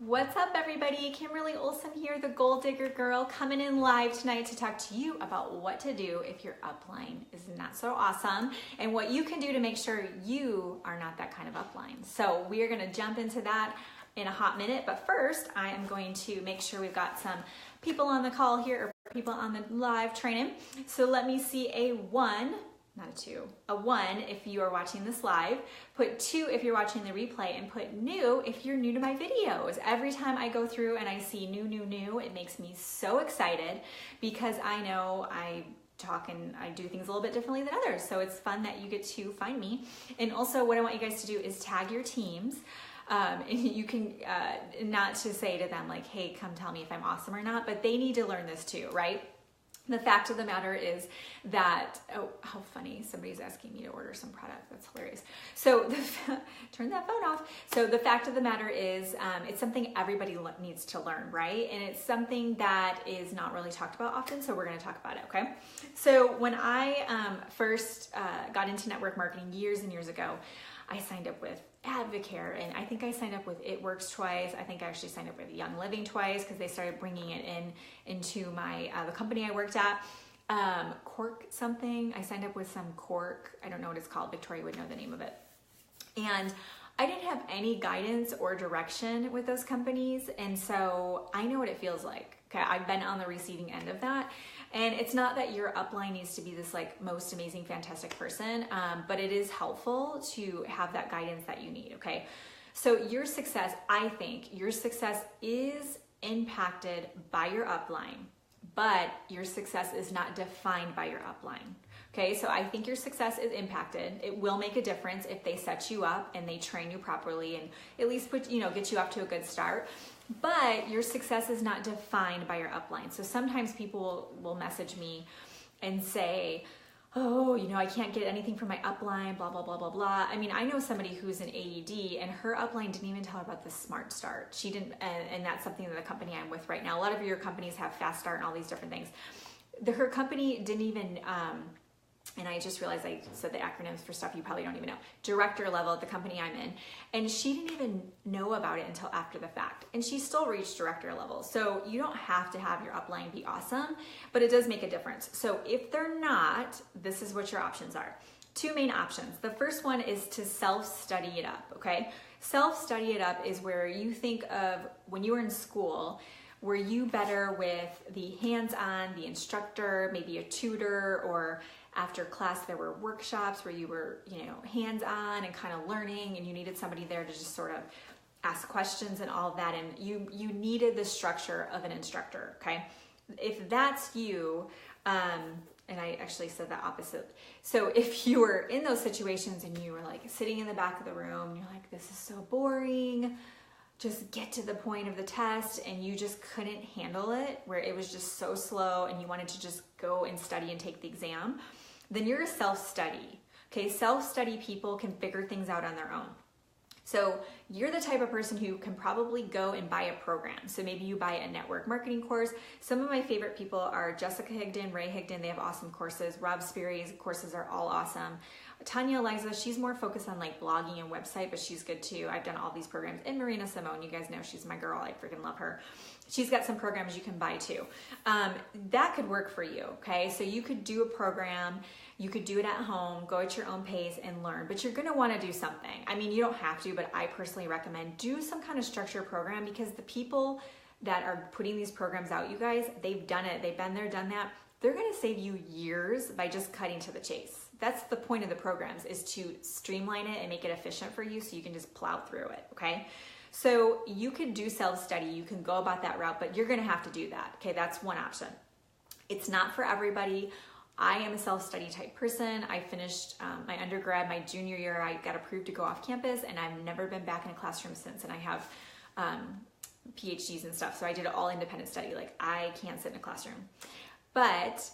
What's up, everybody? Kimberly Olson here, the Goal Digger Girl, coming in live tonight to talk to you about what to do if your upline is not so awesome and what you can do to make sure you are not that kind of upline. So we are going to jump into that in a hot minute, but first I am going to make sure we've got some people on the call here or people on the live training. So let me see a 1. Not a 2, a 1 if you are watching this live, put 2 if you're watching the replay, and put new if you're new to my videos. Every time I go through and I see new, it makes me so excited because I know I talk and I do things a little bit differently than others. So it's fun that you get to find me. And also what I want you guys to do is tag your teams. And you can, not to say to them like, hey, come tell me if I'm awesome or not, but they need to learn this too, right? The fact of the matter is that, oh, how funny, somebody's asking me to order some product. That's hilarious. So turn that phone off. So the fact of the matter is it's something everybody needs to learn, right? And it's something that is not really talked about often, so we're going to talk about it, okay? So when I first got into network marketing years and years ago, I signed up with Advocare, and I think I signed up with It Works twice. I think I actually signed up with Young Living twice because they started bringing it into my the company I worked at. Cork something. I signed up with some Cork. I don't know what it's called. Victoria would know the name of it. And I didn't have any guidance or direction with those companies, and so I know what it feels like. Okay, I've been on the receiving end of that. And it's not that your upline needs to be this like most amazing, fantastic person, but it is helpful to have that guidance that you need, okay? So your success, I think your success is impacted by your upline, but your success is not defined by your upline. Okay, so I think your success is impacted. It will make a difference if they set you up and they train you properly and at least get you off to a good start. But your success is not defined by your upline. So sometimes people will message me and say, oh, I can't get anything from my upline, blah, blah, blah, blah, blah. I mean, I know somebody who's an AED and her upline didn't even tell her about the Smart Start. She didn't, and that's something that the company I'm with right now. A lot of your companies have Fast Start and all these different things. Her company didn't even, and I just realized I said the acronyms for stuff you probably don't even know. Director level at the company I'm in. And she didn't even know about it until after the fact. And she still reached director level. So you don't have to have your upline be awesome, but it does make a difference. So if they're not, this is what your options are. 2 main options. The first one is to self-study it up, okay? Self-study it up is where you think of when you were in school, were you better with the hands-on, the instructor, maybe a tutor, or after class there were workshops where you were, hands-on and kind of learning and you needed somebody there to just sort of ask questions and all of that, and you needed the structure of an instructor, okay? If that's you, and I actually said the opposite. So if you were in those situations and you were like sitting in the back of the room, you're like, this is so boring, just get to the point of the test, and you just couldn't handle it, where it was just so slow and you wanted to just go and study and take the exam, then you're a self-study. Okay, self-study people can figure things out on their own. So you're the type of person who can probably go and buy a program. So maybe you buy a network marketing course. Some of my favorite people are Jessica Higdon, Ray Higdon. They have awesome courses. Rob Sperry's courses are all awesome. Tanya Eliza, she's more focused on like blogging and website, but she's good too. I've done all these programs. And Marina Simone, you guys know she's my girl. I freaking love her. She's got some programs you can buy too. That could work for you, okay? So you could do a program, you could do it at home, go at your own pace and learn, but you're gonna wanna do something. I mean, you don't have to, but I personally recommend do some kind of structured program, because the people that are putting these programs out, you guys, they've done it, they've been there, done that. They're gonna save you years by just cutting to the chase. That's the point of the programs, is to streamline it and make it efficient for you so you can just plow through it, okay? So you could do self-study, you can go about that route, but you're gonna have to do that, okay? That's one option. It's not for everybody. I am a self-study type person. I finished my undergrad, my junior year, I got approved to go off campus, and I've never been back in a classroom since, and I have PhDs and stuff, so I did all independent study. Like, I can't sit in a classroom. But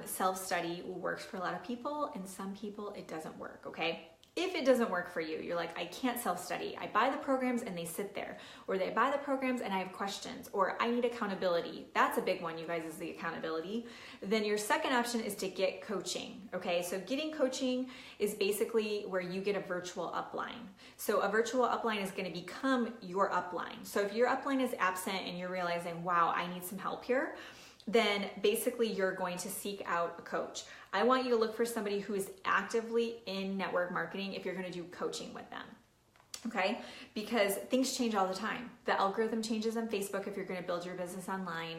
self-study works for a lot of people, and some people it doesn't work, okay? If it doesn't work for you, you're like, I can't self-study. I buy the programs and they sit there, or they buy the programs and I have questions, or I need accountability. That's a big one, you guys, is the accountability. Then your second option is to get coaching, okay? So getting coaching is basically where you get a virtual upline. So a virtual upline is gonna become your upline. So if your upline is absent and you're realizing, wow, I need some help here, then basically you're going to seek out a coach. I want you to look for somebody who is actively in network marketing if you're going to do coaching with them. Okay? Because things change all the time. The algorithm changes on Facebook if you're going to build your business online.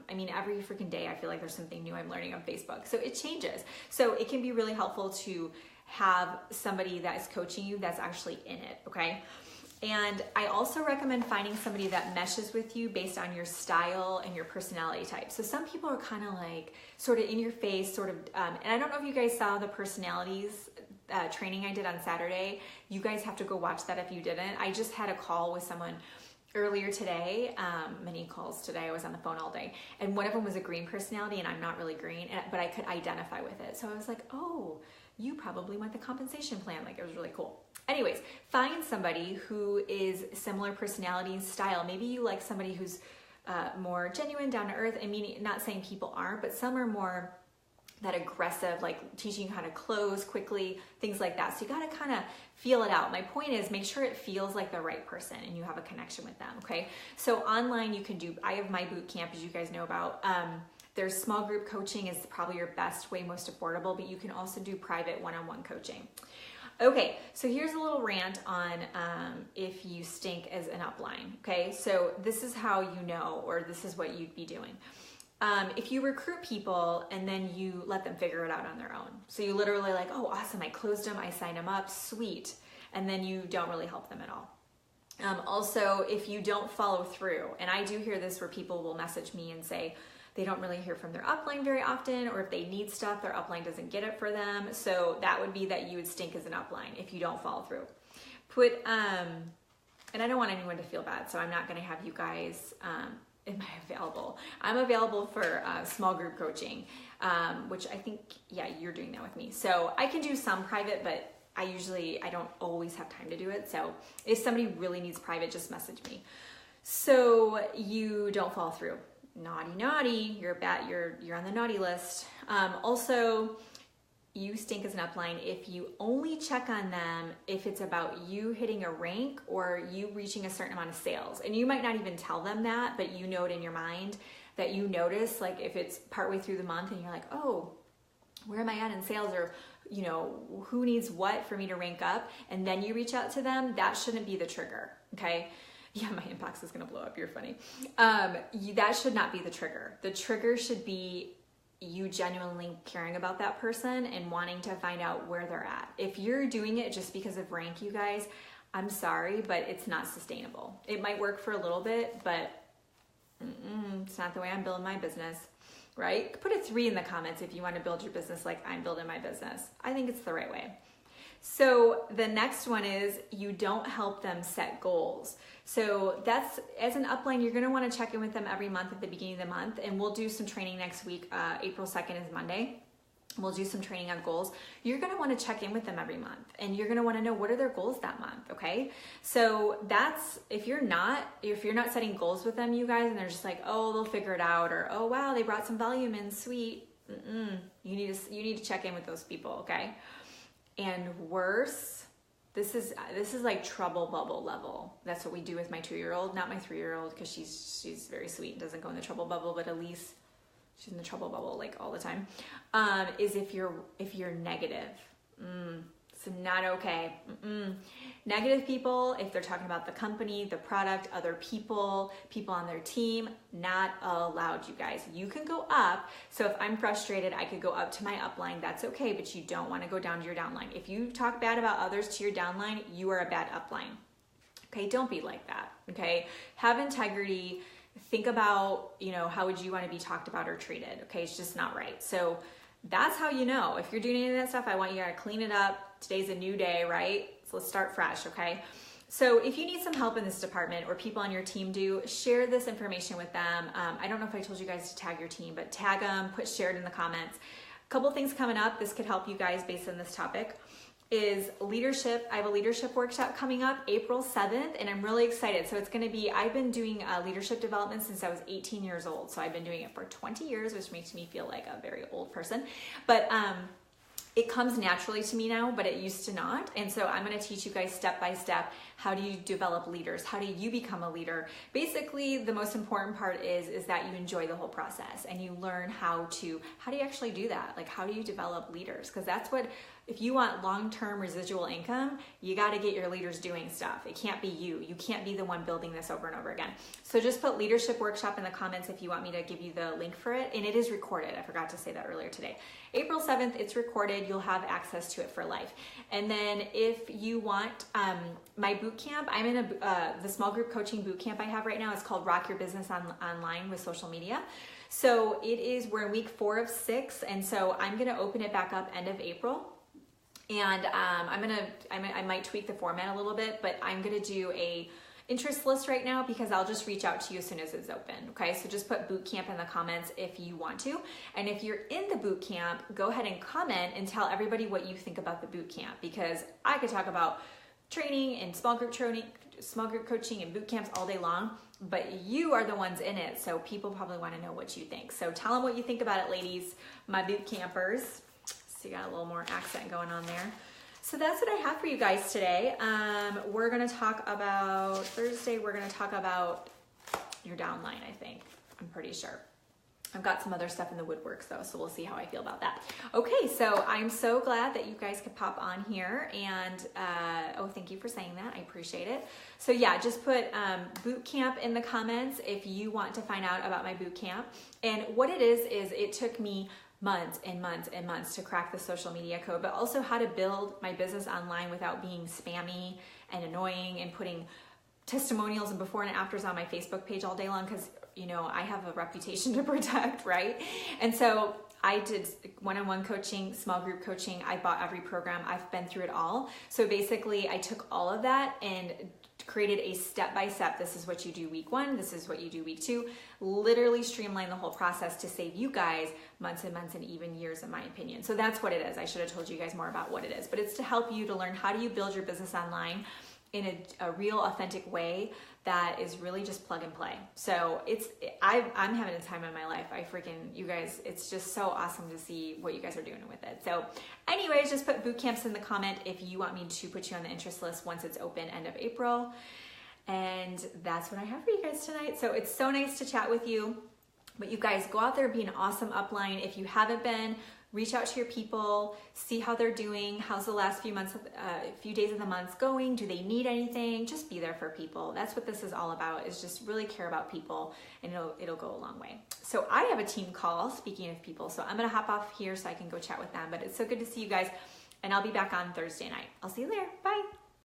I mean, every freaking day I feel like there's something new I'm learning on Facebook. So it changes. So it can be really helpful to have somebody that is coaching you that's actually in it. Okay? And I also recommend finding somebody that meshes with you based on your style and your personality type. So some people are kind of like sort of in your face, sort of, and I don't know if you guys saw the personalities training I did on Saturday. You guys have to go watch that if you didn't. I just had a call with someone earlier today, many calls today. I was on the phone all day, and one of them was a green personality, and I'm not really green, but I could identify with it. So I was like, oh, you probably want the compensation plan. Like, it was really cool. Anyways, find somebody who is similar personality and style. Maybe you like somebody who's more genuine, down to earth. I mean, not saying people aren't, but some are more that aggressive, like teaching you how to close quickly, things like that. So you got to kind of feel it out. My point is, make sure it feels like the right person and you have a connection with them. Okay. So online you can do, I have my boot camp, as you guys know about. There's small group coaching is probably your best way, most affordable, but you can also do private one-on-one coaching. Okay, so here's a little rant on if you stink as an upline, okay? So this is how you know, or this is what you'd be doing. If you recruit people and then you let them figure it out on their own. So you literally like, oh, awesome, I closed them, I signed them up, sweet. And then you don't really help them at all. Also, if you don't follow through, and I do hear this where people will message me and say, they don't really hear from their upline very often, or if they need stuff, their upline doesn't get it for them. So that would be that you would stink as an upline if you don't follow through. And I don't want anyone to feel bad, so I'm not gonna have you guys, am I available? I'm available for small group coaching, which I think, yeah, you're doing that with me. So I can do some private, but I don't always have time to do it. So if somebody really needs private, just message me. So you don't follow through. Naughty, you're on the naughty list. Also, you stink as an upline if you only check on them if it's about you hitting a rank or you reaching a certain amount of sales. And you might not even tell them that, but you know it in your mind that you notice, like if it's partway through the month and you're like, oh, where am I at in sales, or you know, who needs what for me to rank up, and then you reach out to them, that shouldn't be the trigger, okay? Yeah, my inbox is gonna blow up, you're funny. That should not be the trigger. The trigger should be you genuinely caring about that person and wanting to find out where they're at. If you're doing it just because of rank, you guys, I'm sorry, but it's not sustainable. It might work for a little bit, but it's not the way I'm building my business, right? Put a 3 in the comments if you want to build your business like I'm building my business. I think it's the right way. So the next one is you don't help them set goals. So that's, as an upline, you're going to want to check in with them every month at the beginning of the month, and we'll do some training next week. April 2nd is Monday. We'll do some training on goals. You're going to want to check in with them every month, and you're going to want to know what are their goals that month. Okay. So that's, if you're not setting goals with them, you guys, and they're just like, oh, they'll figure it out, or, oh, wow, they brought some volume in, sweet. You need to check in with those people. Okay. And worse, this is like trouble bubble level. That's what we do with my 2-year-old, not my 3-year-old, because she's very sweet and doesn't go in the trouble bubble, but at least she's in the trouble bubble like all the time. Is if you're negative. It's not okay. Negative people, if they're talking about the company, the product, other people on their team, not allowed, you guys. You can go up. So if I'm frustrated, I could go up to my upline. That's okay, but you don't want to go down to your downline. If you talk bad about others to your downline, you are a bad upline. Okay, don't be like that. Okay, have integrity. Think about, how would you want to be talked about or treated? Okay, it's just not right. So that's how you know. If you're doing any of that stuff, I want you to clean it up. Today's a new day, right? So let's start fresh, okay? So if you need some help in this department, or people on your team do, share this information with them. I don't know if I told you guys to tag your team, but tag them, share it in the comments. A couple things coming up. This could help you guys based on this topic is leadership. I have a leadership workshop coming up April 7th, and I'm really excited. So it's going to be, I've been doing leadership development since I was 18 years old. So I've been doing it for 20 years, which makes me feel like a very old person. But it comes naturally to me now, but it used to not. And so I'm going to teach you guys step by step, how do you develop leaders? How do you become a leader? Basically, the most important part is that you enjoy the whole process and you learn how do you actually do that? Like, how do you develop leaders? Because that's what, if you want long-term residual income, you got to get your leaders doing stuff. It can't be you. You can't be the one building this over and over again. So just put leadership workshop in the comments if you want me to give you the link for it. And it is recorded. I forgot to say that earlier today. April 7th, it's recorded. You'll have access to it for life. And then if you want my boot camp, I'm in the small group coaching boot camp I have right now. It's called Rock Your Business Online with Social Media. So we're in week 4 of 6. And so I'm going to open it back up end of April. And I might tweak the format a little bit, but I'm going to do a interest list right now because I'll just reach out to you as soon as it's open. Okay. So just put boot camp in the comments if you want to. And if you're in the boot camp, go ahead and comment and tell everybody what you think about the boot camp, because I could talk about training and small group coaching and boot camps all day long, but you are the ones in it. So people probably want to know what you think. So tell them what you think about it, ladies, my boot campers. So you got a little more accent going on there. So that's what I have for you guys today. We're going to talk about Thursday. We're going to talk about your downline, I think. I'm pretty sure. I've got some other stuff in the woodworks though, so we'll see how I feel about that. Okay, so I'm so glad that you guys could pop on here, and oh, thank you for saying that. I appreciate it. So yeah, just put boot camp in the comments if you want to find out about my boot camp. And what it is it took me months and months and months to crack the social media code, but also how to build my business online without being spammy and annoying and putting testimonials and before and afters on my Facebook page all day long, because you know I have a reputation to protect, right? And so I did one-on-one coaching, small group coaching. I bought every program. I've been through it all. So basically I took all of that and created a step-by-step, this is what you do week 1, this is what you do week 2, literally streamline the whole process to save you guys months and months and even years, in my opinion. So that's what it is. I should have told you guys more about what it is, but it's to help you to learn how do you build your business online in a real authentic way that is really just plug and play. So I'm having a time in my life. You guys, it's just so awesome to see what you guys are doing with it. So anyways, just put boot camps in the comment if you want me to put you on the interest list once it's open end of April. And that's what I have for you guys tonight. So it's so nice to chat with you. But you guys, go out there, be an awesome upline. If you haven't been, reach out to your people, see how they're doing. How's the last few days of the month going? Do they need anything? Just be there for people. That's what this is all about, is just really care about people, and it'll go a long way. So I have a team call, speaking of people, so I'm gonna hop off here so I can go chat with them. But it's so good to see you guys, and I'll be back on Thursday night. I'll see you there. Bye.